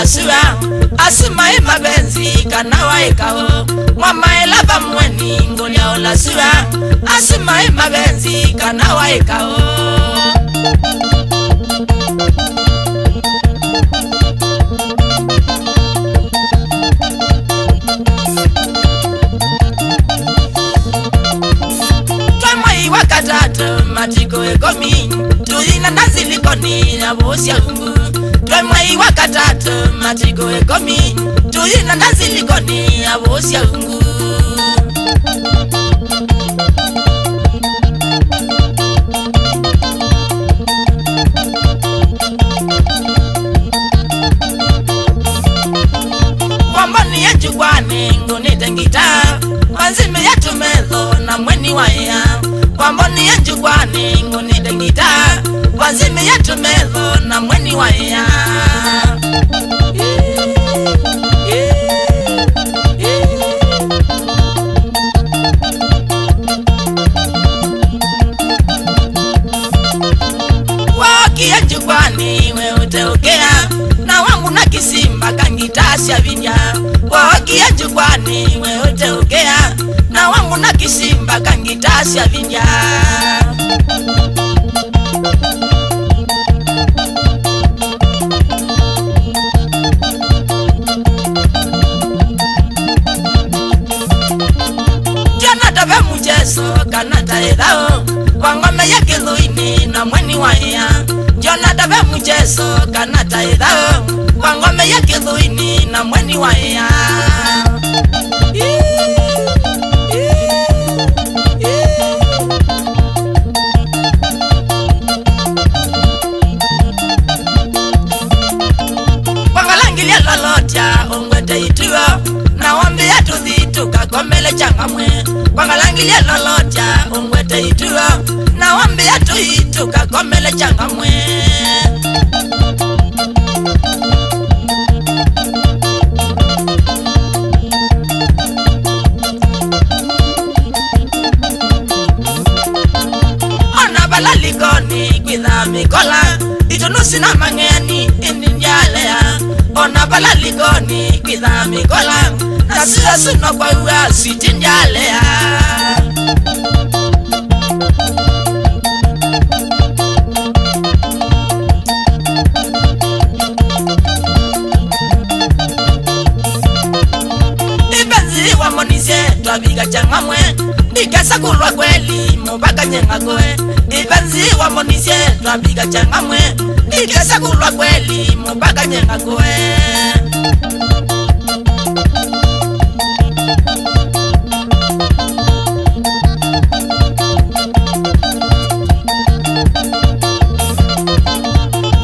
sua asima mabenzi kana waikao mama elaba mweni ngonya ola sua asima mabenzi kana waikao matiko ekomi tuina nazilikoni na bosia ungu twemwei wakatatu matiko ekomi tuina nazilikoni na bosia ungu wamboni ya jukwani ngunite ngita wanzime ya tumelo na mweni waya wamboni ya jukwani ngunite ngita wanzime ya tumelo na mweni waya waki ya jukwani we uteokea na wangu na kisimba kangitasya vinya waki ya jukwani we uteokea na wangu na kisimba kangitasya vinya Jana tabe mujeso kanata edao wangome ya kiluini na mweni waya Jana tabe mujeso kanata edao wangome ya kiluini na mweni waya Wangalangilia lolotia ongwete ituwa na wambi ya tuthitu kakomele changamwe Wangalangilia lolotia ongwete ituwa na wambi ya tuthitu kakomele changamwe Ona balalikoni kwitha mikola itunusi na mangeni ininjalea Ona balalikoni kwitha mikola nasiya suno kwa uwa sitinjalea Ibenzi wa monise twabiga changamwe Nikesa kulwa kweli mubaka nyengakoe Ibenzi wa monise twabiga changamwe Nikesa kulwa kweli mubaka nyengakoe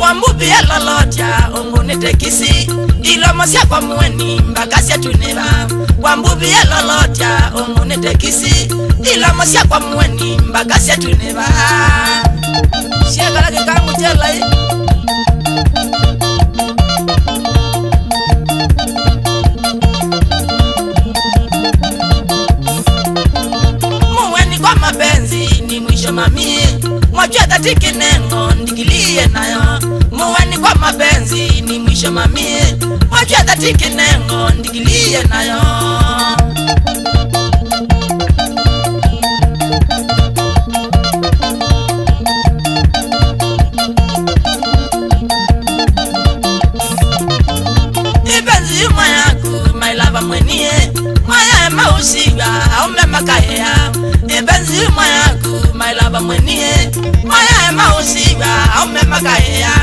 Wambubi ya lolotia ongunite kisi Ilomosia kwa mweni mbakasya tuneba Wambubi ya lolotia ongunite kisi Ilomosia kwa mweni mbakasya tuneba Shekala kikangu chela Mweni kwa mapenzi ni mwisho mamie Mwajua tatiki nengo ndikilie nayo Mweni kwa mapenzi ni mwisho mamie Mwajua tatiki nengo ndikilie nayo Ibenzi umayaku mailava mwenye Maya ema usiga aume makaya Ibenzi umayaku mailava mwenye Maya ema usiga aume makaya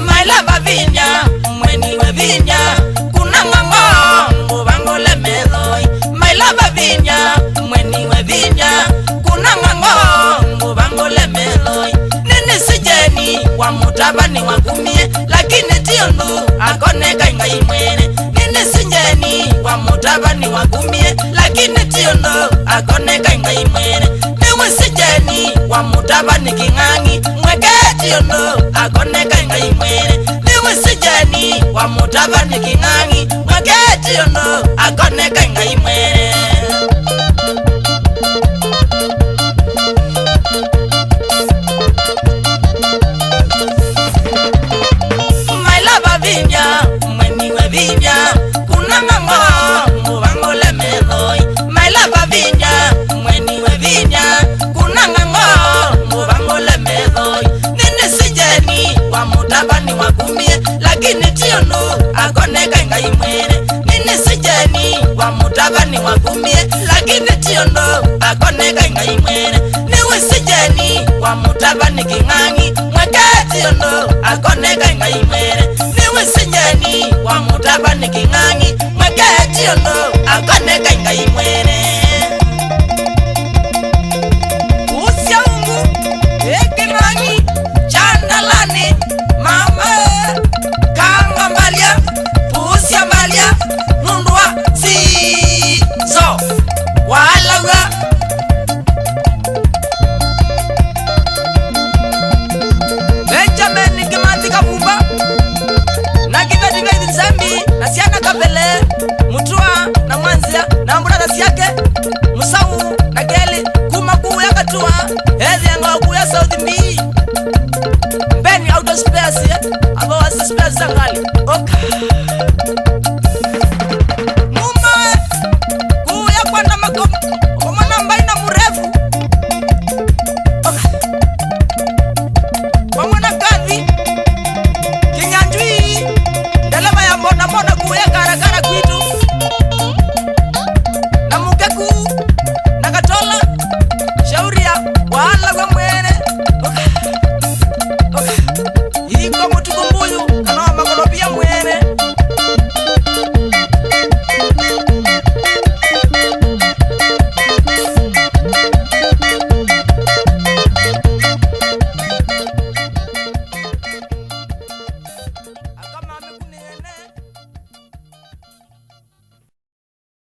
Mailava vinya mweni we vinya kuna ngongo mubangole meloi Mailava vinya mweni we vinya kuna ngongo mubangole meloi Nini sijeni wa mutabani wa kumie lakini tiondo akoneka ingai mwene Nini sijeni wa mutabani wa kumie lakini tiondo akoneka ingai mwene Niwe sijeni wa mutabani kingangi mweke tiondo akoneka ingai mwene Niwe sijeni wa wa mutabani king'ang'i mwaketi ono akoneka ngai mwere mailava vinya mweniwe vinya kuna ng'ang'o mubangole medhoi mailava vinya mweniwe vinya kuna ng'ang'o mubangole medhoi nini sijeni wa mutabani wakumie lakini tiono akoneka ngai mwere nini sijeni wa mutabani wakumie lakini tiono akoneka ngai mwere niwe sijeni wa mutabani king'ang'i mwaketi ono akoneka ngai mwere niwe sijeni wa mutabani king'ang'i mwaketi ono akoneka ngai mwere usiaungu eking'ang'i chandalani mama kanga mbalia pusia mbalia nundua zizo walaga Benjamin Kimati Kabumba na Kiveti Veti Nzambi na Siana Kabele Mutua na Mwanzia na Mbura na Siake Musau na Geli Kumaku ya Katua Hezi ya Ngoku ya South Mbii Mbeni Auto Space ambao wasi space zangali Oka